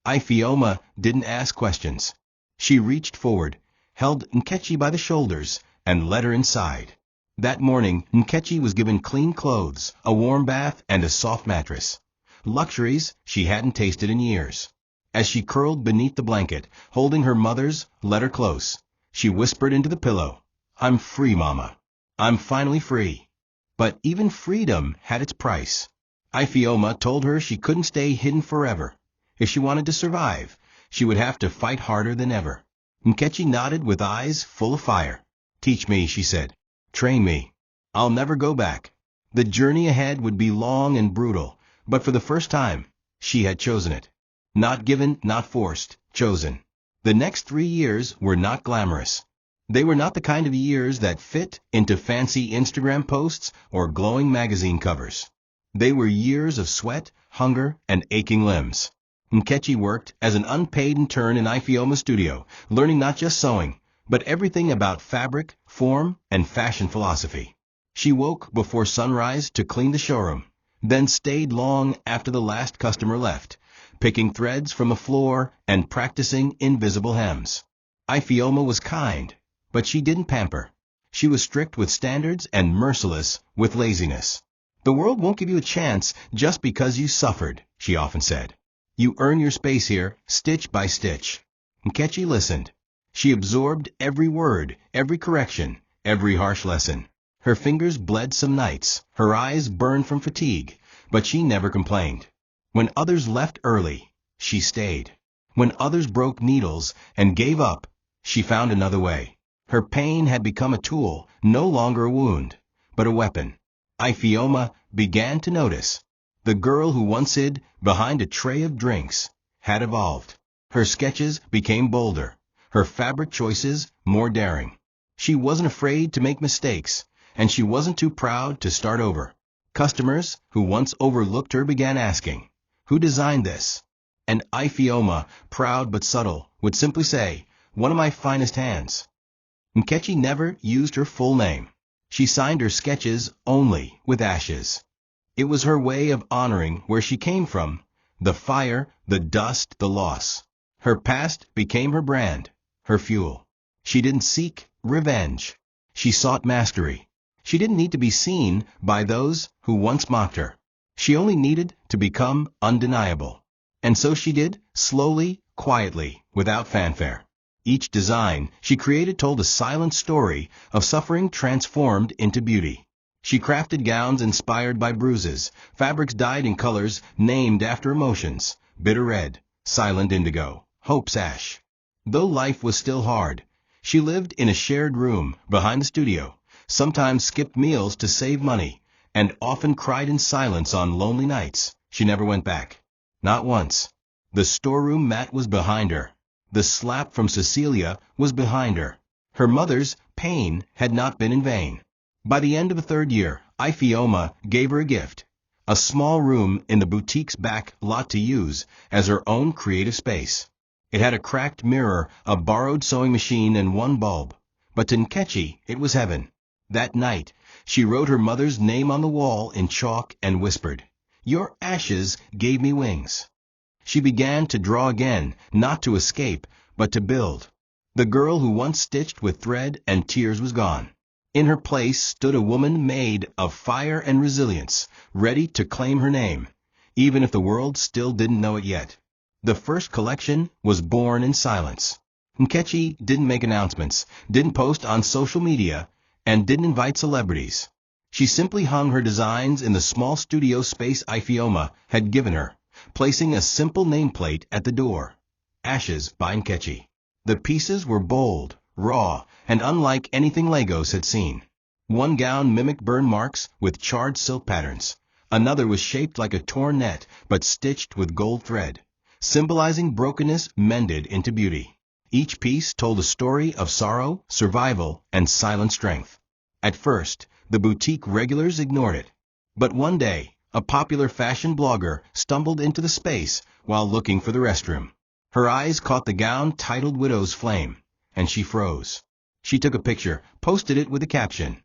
Ifeoma didn't ask questions. She reached forward, held Nkechi by the shoulders, and led her inside. That morning, Nkechi was given clean clothes, a warm bath, and a soft mattress. Luxuries she hadn't tasted in years. As she curled beneath the blanket, holding her mother's letter close, she whispered into the pillow, "I'm free, Mama. I'm finally free." But even freedom had its price. Ifeoma told her she couldn't stay hidden forever. If she wanted to survive, she would have to fight harder than ever. Nkechi nodded with eyes full of fire. "Teach me," she said. "Train me. I'll never go back." The journey ahead would be long and brutal, but for the first time, she had chosen it. Not given, not forced, chosen. The next 3 years were not glamorous. They were not the kind of years that fit into fancy Instagram posts or glowing magazine covers. They were years of sweat, hunger, and aching limbs. Nkechi worked as an unpaid intern in Ifeoma's studio, learning not just sewing, but everything about fabric, form, and fashion philosophy. She woke before sunrise to clean the showroom, then stayed long after the last customer left, picking threads from the floor and practicing invisible hems. Ifeoma was kind, but she didn't pamper. She was strict with standards and merciless with laziness. "The world won't give you a chance just because you suffered," she often said. "You earn your space here, stitch by stitch." Nkechi listened. She absorbed every word, every correction, every harsh lesson. Her fingers bled some nights, her eyes burned from fatigue, but she never complained. When others left early, she stayed. When others broke needles and gave up, she found another way. Her pain had become a tool, no longer a wound, but a weapon. Ifeoma began to notice. The girl who once hid behind a tray of drinks had evolved. Her sketches became bolder, her fabric choices more daring. She wasn't afraid to make mistakes, and she wasn't too proud to start over. Customers who once overlooked her began asking, "Who designed this?" And Ifeoma, proud but subtle, would simply say, "One of my finest hands." Nkechi never used her full name. She signed her sketches only with Ashes. It was her way of honoring where she came from, the fire, the dust, the loss. Her past became her brand, her fuel. She didn't seek revenge. She sought mastery. She didn't need to be seen by those who once mocked her. She only needed to become undeniable. And so she did, slowly, quietly, without fanfare. Each design she created told a silent story of suffering transformed into beauty. She crafted gowns inspired by bruises, fabrics dyed in colors named after emotions, bitter red, silent indigo, hope's ash. Though life was still hard, she lived in a shared room behind the studio, sometimes skipped meals to save money, and often cried in silence on lonely nights. She never went back. Not once. The storeroom mat was behind her. The slap from Cecilia was behind her. Her mother's pain had not been in vain. By the end of the third year, Ifeoma gave her a gift, a small room in the boutique's back lot to use as her own creative space. It had a cracked mirror, a borrowed sewing machine, and one bulb. But to Nkechi, it was heaven. That night, she wrote her mother's name on the wall in chalk and whispered, "Your ashes gave me wings." She began to draw again, not to escape, but to build. The girl who once stitched with thread and tears was gone. In her place stood a woman made of fire and resilience, ready to claim her name, even if the world still didn't know it yet. The first collection was born in silence. Nkechi didn't make announcements, didn't post on social media, and didn't invite celebrities. She simply hung her designs in the small studio space Ifeoma had given her, placing a simple nameplate at the door, "Ashes by Nkechi." The pieces were bold, raw, and unlike anything Lagos had seen. One gown mimicked burn marks with charred silk patterns. Another was shaped like a torn net, but stitched with gold thread, symbolizing brokenness mended into beauty. Each piece told a story of sorrow, survival, and silent strength. At first, the boutique regulars ignored it. But one day, a popular fashion blogger stumbled into the space while looking for the restroom. Her eyes caught the gown titled "Widow's Flame," and she froze. She took a picture, posted it with a caption,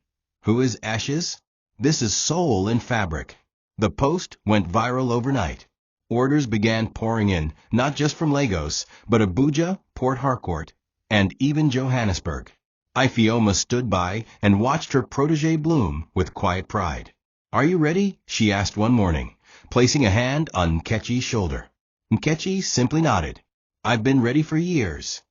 "Who is Ashes? This is soul in fabric." The post went viral overnight. Orders began pouring in, not just from Lagos, but Abuja, Port Harcourt, and even Johannesburg. Ifeoma stood by and watched her protege bloom with quiet pride. "Are you ready?" she asked one morning, placing a hand on Nkechi's shoulder. Nkechi simply nodded. "I've been ready for years."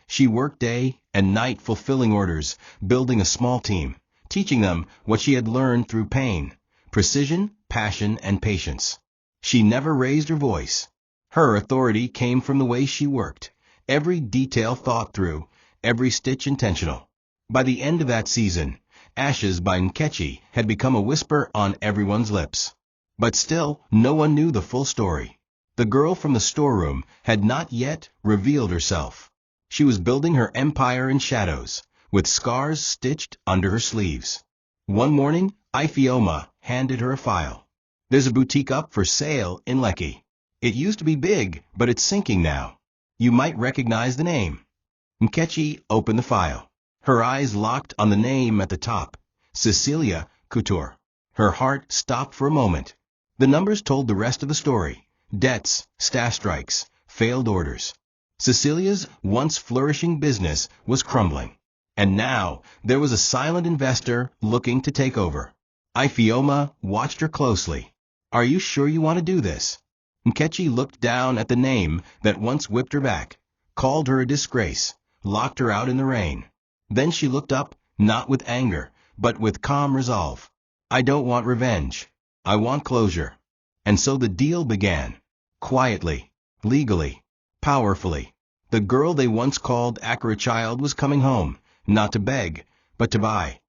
She worked day and night fulfilling orders, building a small team, teaching them what she had learned through pain, precision, passion, and patience. She never raised her voice. Her authority came from the way she worked, every detail thought through, every stitch intentional. By the end of that season, Ashes by Nkechi had become a whisper on everyone's lips. But still, no one knew the full story. The girl from the storeroom had not yet revealed herself. She was building her empire in shadows, with scars stitched under her sleeves. One morning, Ifeoma handed her a file. "There's a boutique up for sale in Lekki. It used to be big, but it's sinking now. You might recognize the name." Nkechi opened the file. Her eyes locked on the name at the top, Cecilia Couture. Her heart stopped for a moment. The numbers told the rest of the story: debts, staff strikes, failed orders. Cecilia's once flourishing business was crumbling. And now there was a silent investor looking to take over. Ifeoma watched her closely. "Are you sure you want to do this?" Nkechi looked down at the name that once whipped her back, called her a disgrace, locked her out in the rain. Then she looked up, not with anger, but with calm resolve. "I don't want revenge. I want closure." And so the deal began. Quietly, legally, powerfully. The girl they once called Akara child was coming home, not to beg, but to buy.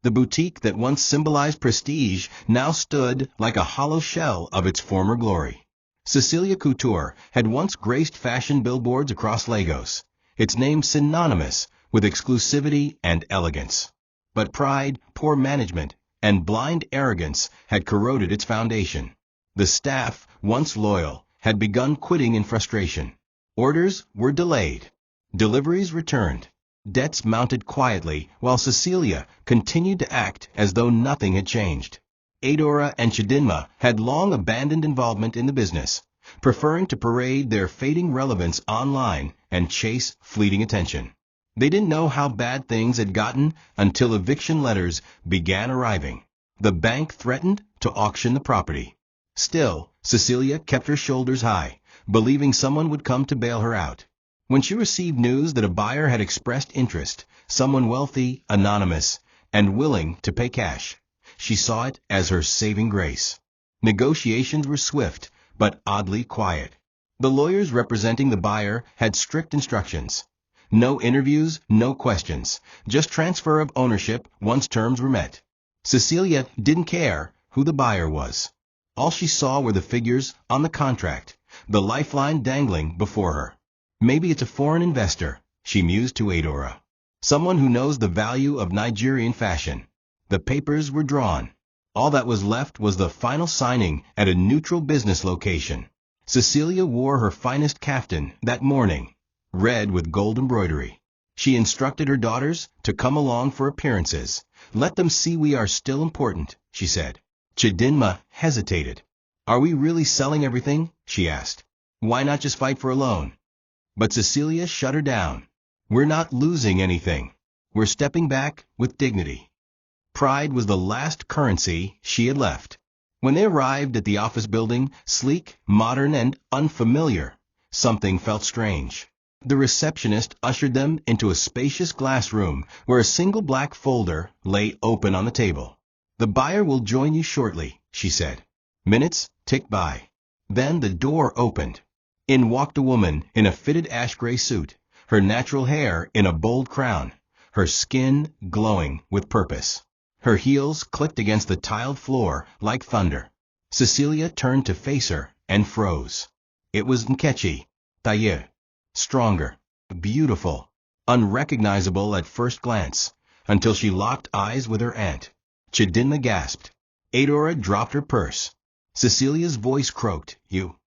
The boutique that once symbolized prestige now stood like a hollow shell of its former glory. Cecilia Couture had once graced fashion billboards across Lagos, its name synonymous with exclusivity and elegance. But pride, poor management, and blind arrogance had corroded its foundation. The staff, once loyal, had begun quitting in frustration. Orders were delayed. Deliveries returned. Debts mounted quietly while Cecilia continued to act as though nothing had changed. Adora and Chidinma had long abandoned involvement in the business, preferring to parade their fading relevance online and chase fleeting attention. They didn't know how bad things had gotten until eviction letters began arriving. The bank threatened to auction the property. Still, Cecilia kept her shoulders high, believing someone would come to bail her out. When she received news that a buyer had expressed interest, someone wealthy, anonymous, and willing to pay cash, she saw it as her saving grace. Negotiations were swift, but oddly quiet. The lawyers representing the buyer had strict instructions. No interviews, no questions, just transfer of ownership once terms were met. Cecilia didn't care who the buyer was. All she saw were the figures on the contract, the lifeline dangling before her. Maybe it's a foreign investor, she mused to Adora. Someone who knows the value of Nigerian fashion. The papers were drawn. All that was left was the final signing at a neutral business location. Cecilia wore her finest kaftan that morning, red with gold embroidery. She instructed her daughters to come along for appearances. Let them see we are still important, she said. Chidinma hesitated. Are we really selling everything? She asked. Why not just fight for a loan? But Cecilia shut her down. We're not losing anything. We're stepping back with dignity. Pride was the last currency she had left. When they arrived at the office building, sleek, modern, and unfamiliar, something felt strange. The receptionist ushered them into a spacious glass room where a single black folder lay open on the table. The buyer will join you shortly, she said. Minutes ticked by. Then the door opened. In walked a woman in a fitted ash-gray suit, her natural hair in a bold crown, her skin glowing with purpose. Her heels clicked against the tiled floor like thunder. Cecilia turned to face her and froze. It was Nkechi, Taye. Stronger, beautiful, unrecognizable at first glance, until she locked eyes with her aunt. Chidinma gasped. Adora dropped her purse. Cecilia's voice croaked, You.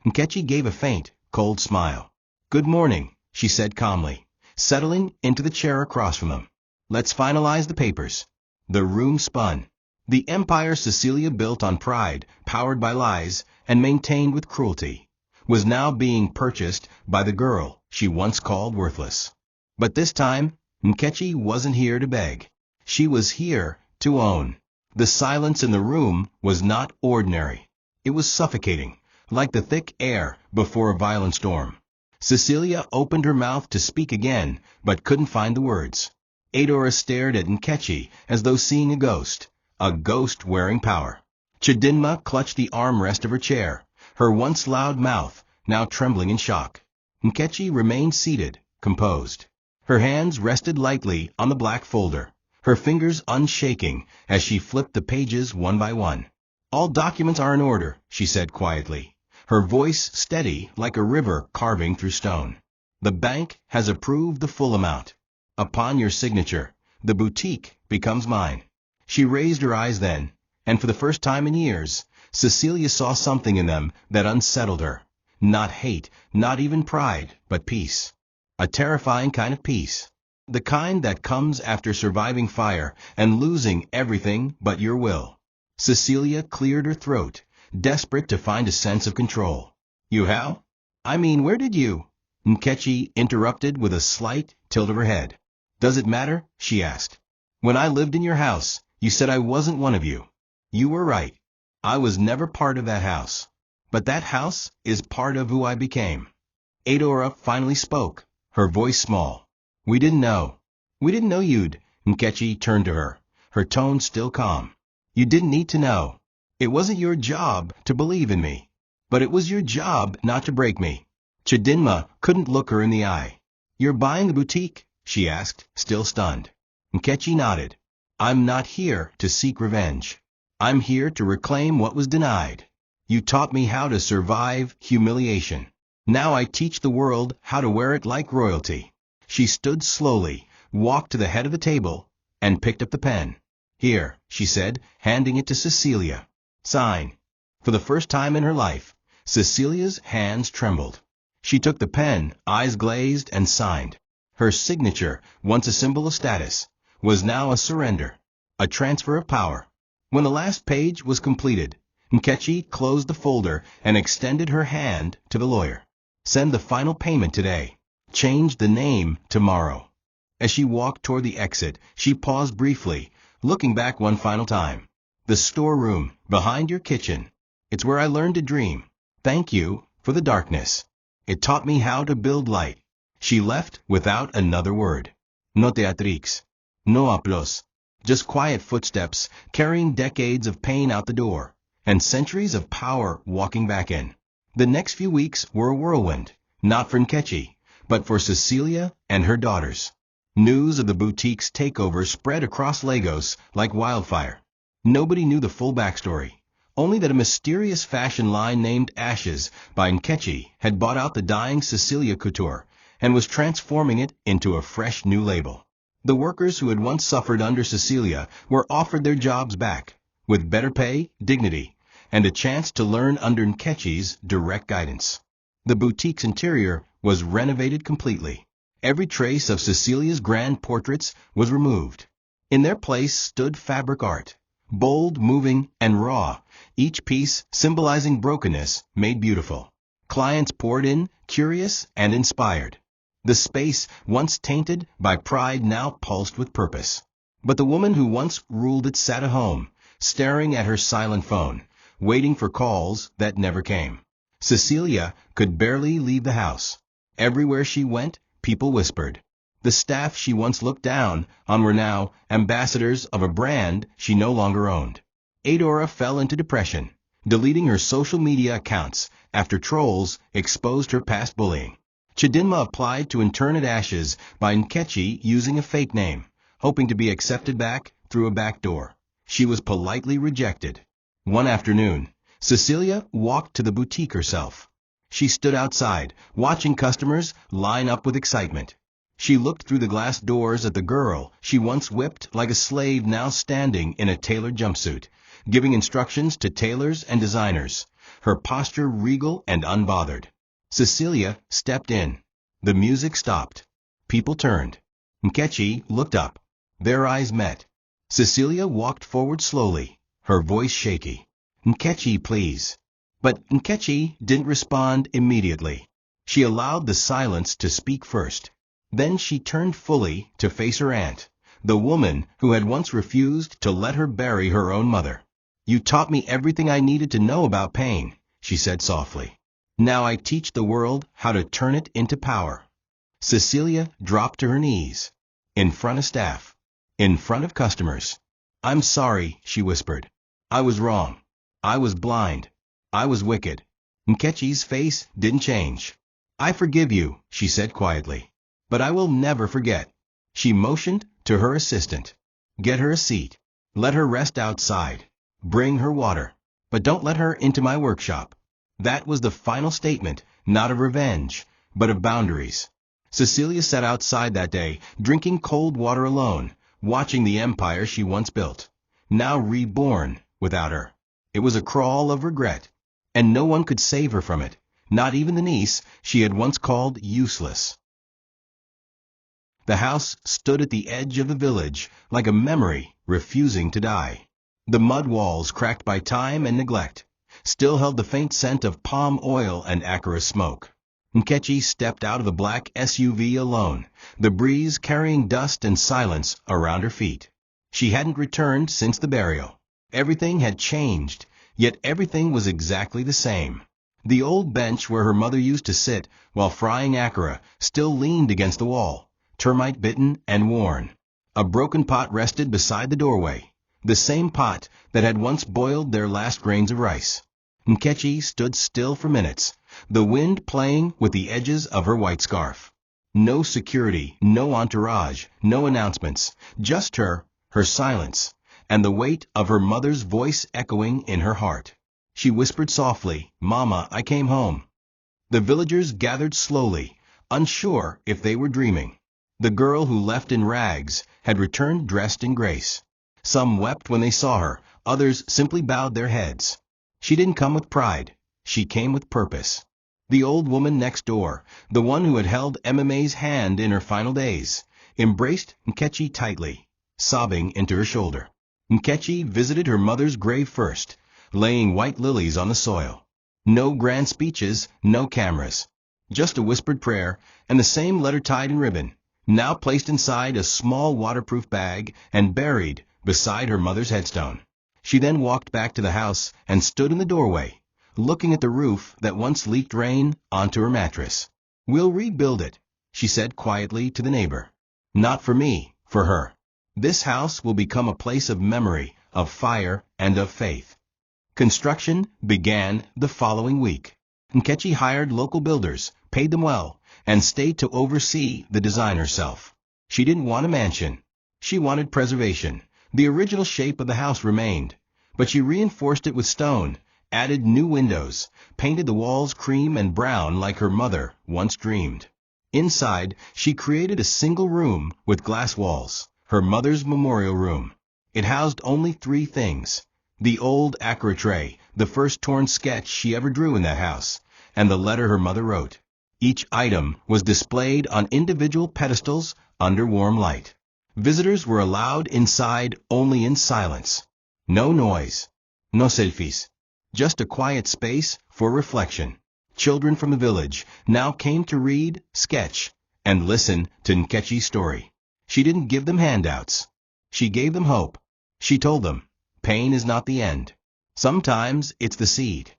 Nkechi gave a faint, cold smile. Good morning, she said calmly, settling into the chair across from them. Let's finalize the papers. The room spun. The empire Cecilia built on pride, powered by lies, and maintained with cruelty, was now being purchased by the girl she once called worthless. But this time, Nkechi wasn't here to beg. She was here to own. The silence in the room was not ordinary. It was suffocating, like the thick air before a violent storm. Cecilia opened her mouth to speak again, but couldn't find the words. Adora stared at Nkechi as though seeing a ghost wearing power. Chidinma clutched the armrest of her chair, her once loud mouth now trembling in shock. Nkechi remained seated, composed. Her hands rested lightly on the black folder, her fingers unshaking as she flipped the pages one by one. All documents are in order, she said quietly, her voice steady like a river carving through stone. The bank has approved the full amount. Upon your signature, the boutique becomes mine. She raised her eyes then, and for the first time in years, Cecilia saw something in them that unsettled her. Not hate, not even pride, but peace. A terrifying kind of peace. The kind that comes after surviving fire and losing everything but your will. Cecilia cleared her throat, desperate to find a sense of control. You how? I mean, where did you? Nkechi interrupted with a slight tilt of her head. Does it matter? She asked. When I lived in your house, you said I wasn't one of you. You were right. I was never part of that house. But that house is part of who I became. Adora finally spoke, her voice small. We didn't know. We didn't know you'd. Nkechi turned to her, her tone still calm. You didn't need to know. It wasn't your job to believe in me. But it was your job not to break me. Chidinma couldn't look her in the eye. You're buying the boutique? she asked, still stunned. Nkechi nodded. I'm not here to seek revenge. I'm here to reclaim what was denied. You taught me how to survive humiliation. Now I teach the world how to wear it like royalty. She stood slowly, walked to the head of the table, and picked up the pen. Here, she said, handing it to Cecilia. Sign. For the first time in her life, Cecilia's hands trembled. She took the pen, eyes glazed, and signed. Her signature, once a symbol of status, was now a surrender, a transfer of power. When the last page was completed, Nkechi closed the folder and extended her hand to the lawyer. Send the final payment today. Change the name tomorrow. As she walked toward the exit, she paused briefly, looking back one final time. The storeroom, behind your kitchen. It's where I learned to dream. Thank you for the darkness. It taught me how to build light. She left without another word. No teatrix. No applause. Just quiet footsteps, carrying decades of pain out the door, and centuries of power walking back in. The next few weeks were a whirlwind, not for Nkechi, but for Cecilia and her daughters. News of the boutique's takeover spread across Lagos like wildfire. Nobody knew the full backstory, only that a mysterious fashion line named Ashes by Nkechi had bought out the dying Cecilia Couture and was transforming it into a fresh new label. The workers who had once suffered under Cecilia were offered their jobs back, with better pay, dignity, and a chance to learn under Nkechi's direct guidance. The boutique's interior was renovated completely. Every trace of Cecilia's grand portraits was removed. In their place stood fabric art, bold, moving, and raw, each piece symbolizing brokenness made beautiful. Clients poured in, curious and inspired. The space, once tainted by pride, now pulsed with purpose. But the woman who once ruled it sat at home, staring at her silent phone, waiting for calls that never came. Cecilia could barely leave the house. Everywhere she went, people whispered. The staff she once looked down on were now ambassadors of a brand she no longer owned. Adora fell into depression, deleting her social media accounts after trolls exposed her past bullying. Chidinma applied to intern at Ashes by Nkechi using a fake name, hoping to be accepted back through a back door. She was politely rejected. One afternoon, Cecilia walked to the boutique herself. She stood outside, watching customers line up with excitement. She looked through the glass doors at the girl she once whipped like a slave, now standing in a tailored jumpsuit, giving instructions to tailors and designers, her posture regal and unbothered. Cecilia stepped in. The music stopped. People turned. Nkechi looked up. Their eyes met. Cecilia walked forward slowly, her voice shaky. Nkechi, please. But Nkechi didn't respond immediately. She allowed the silence to speak first. Then she turned fully to face her aunt, the woman who had once refused to let her bury her own mother. You taught me everything I needed to know about pain, she said softly. Now I teach the world how to turn it into power. Cecilia dropped to her knees. In front of staff. In front of customers. I'm sorry, she whispered. I was wrong. I was blind. I was wicked. Nkechi's face didn't change. I forgive you, she said quietly. But I will never forget. She motioned to her assistant. Get her a seat. Let her rest outside. Bring her water. But don't let her into my workshop. That was the final statement, not of revenge, but of boundaries. Cecilia sat outside that day, drinking cold water alone, watching the empire she once built, now reborn without her. It was a crawl of regret, and no one could save her from it, not even the niece she had once called useless. The house stood at the edge of the village, like a memory refusing to die. The mud walls, cracked by time and neglect, still held the faint scent of palm oil and Akara smoke. Nkechi stepped out of the black SUV alone, the breeze carrying dust and silence around her feet. She hadn't returned since the burial. Everything had changed, yet everything was exactly the same. The old bench where her mother used to sit while frying Akara still leaned against the wall, termite-bitten and worn. A broken pot rested beside the doorway, the same pot that had once boiled their last grains of rice. Nkechi stood still for minutes, the wind playing with the edges of her white scarf. No security, no entourage, no announcements, just her silence, and the weight of her mother's voice echoing in her heart. She whispered softly, "Mama, I came home." The villagers gathered slowly, unsure if they were dreaming. The girl who left in rags had returned dressed in grace. Some wept when they saw her, others simply bowed their heads. She didn't come with pride, she came with purpose. The old woman next door, the one who had held MMA's hand in her final days, embraced Nkechi tightly, sobbing into her shoulder. Nkechi visited her mother's grave first, laying white lilies on the soil. No grand speeches, no cameras. Just a whispered prayer, and the same letter tied in ribbon, now placed inside a small waterproof bag and buried beside her mother's headstone. She then walked back to the house and stood in the doorway, looking at the roof that once leaked rain onto her mattress. "We'll rebuild it," she said quietly to the neighbor. "Not for me, for her. This house will become a place of memory, of fire, and of faith." Construction began the following week. Nkechi hired local builders, paid them well, and stayed to oversee the design herself. She didn't want a mansion. She wanted preservation. The original shape of the house remained, but she reinforced it with stone, added new windows, painted the walls cream and brown like her mother once dreamed. Inside, she created a single room with glass walls, her mother's memorial room. It housed only 3 things: the old Akara tray, the first torn sketch she ever drew in that house, and the letter her mother wrote. Each item was displayed on individual pedestals under warm light. Visitors were allowed inside only in silence. No noise, no selfies, just a quiet space for reflection. Children from the village now came to read, sketch, and listen to Nkechi's story. She didn't give them handouts. She gave them hope. She told them, pain is not the end. Sometimes it's the seed.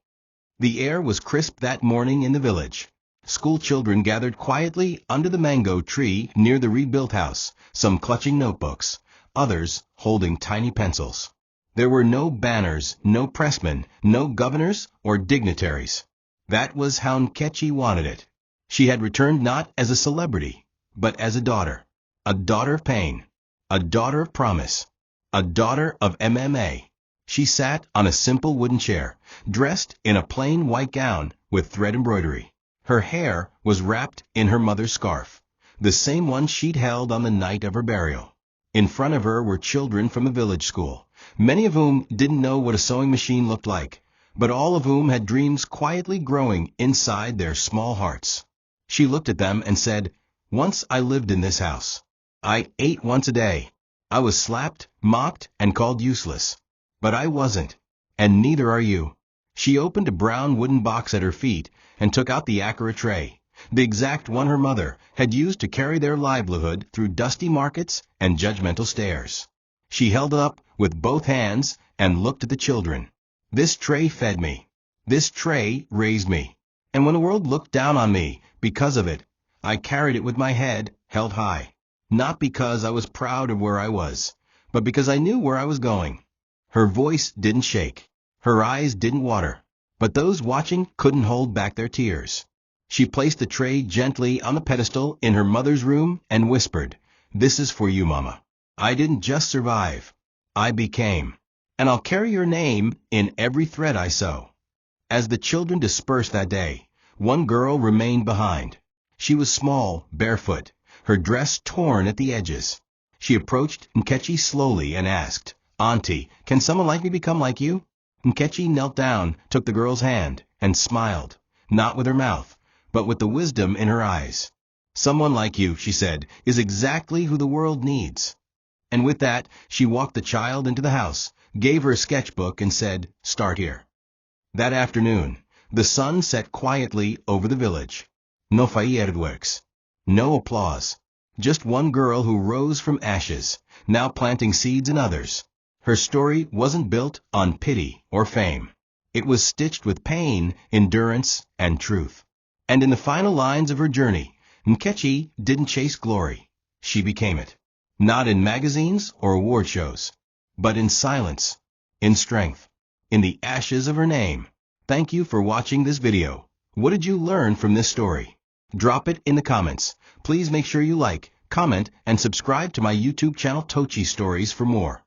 The air was crisp that morning in the village. School children gathered quietly under the mango tree near the rebuilt house, some clutching notebooks, others holding tiny pencils. There were no banners, no pressmen, no governors or dignitaries. That was how Nkechi wanted it. She had returned not as a celebrity, but as a daughter of pain, a daughter of promise, a daughter of MMA. She sat on a simple wooden chair, dressed in a plain white gown with thread embroidery. Her hair was wrapped in her mother's scarf, the same one she'd held on the night of her burial. In front of her were children from a village school, many of whom didn't know what a sewing machine looked like, but all of whom had dreams quietly growing inside their small hearts. She looked at them and said, "Once I lived in this house. I ate once a day. I was slapped, mocked, and called useless. But I wasn't, and neither are you." She opened a brown wooden box at her feet and took out the Akara tray, the exact one her mother had used to carry their livelihood through dusty markets and judgmental stares. She held it up with both hands and looked at the children. "This tray fed me. This tray raised me. And when the world looked down on me because of it, I carried it with my head held high. Not because I was proud of where I was, but because I knew where I was going." Her voice didn't shake. Her eyes didn't water, but those watching couldn't hold back their tears. She placed the tray gently on the pedestal in her mother's room and whispered, "This is for you, Mama. I didn't just survive. I became. And I'll carry your name in every thread I sew." As the children dispersed that day, one girl remained behind. She was small, barefoot, her dress torn at the edges. She approached Nkechi slowly and asked, "Auntie, can someone like me become like you?" Nkechi knelt down, took the girl's hand, and smiled, not with her mouth, but with the wisdom in her eyes. "Someone like you," she said, "is exactly who the world needs." And with that, she walked the child into the house, gave her a sketchbook, and said, "Start here." That afternoon, the sun set quietly over the village. No fireworks, no applause, just one girl who rose from ashes, now planting seeds in others. Her story wasn't built on pity or fame. It was stitched with pain, endurance, and truth. And in the final lines of her journey, Nkechi didn't chase glory. She became it. Not in magazines or award shows, but in silence, in strength, in the ashes of her name. Thank you for watching this video. What did you learn from this story? Drop it in the comments. Please make sure you like, comment, and subscribe to my YouTube channel Tochi Stories for more.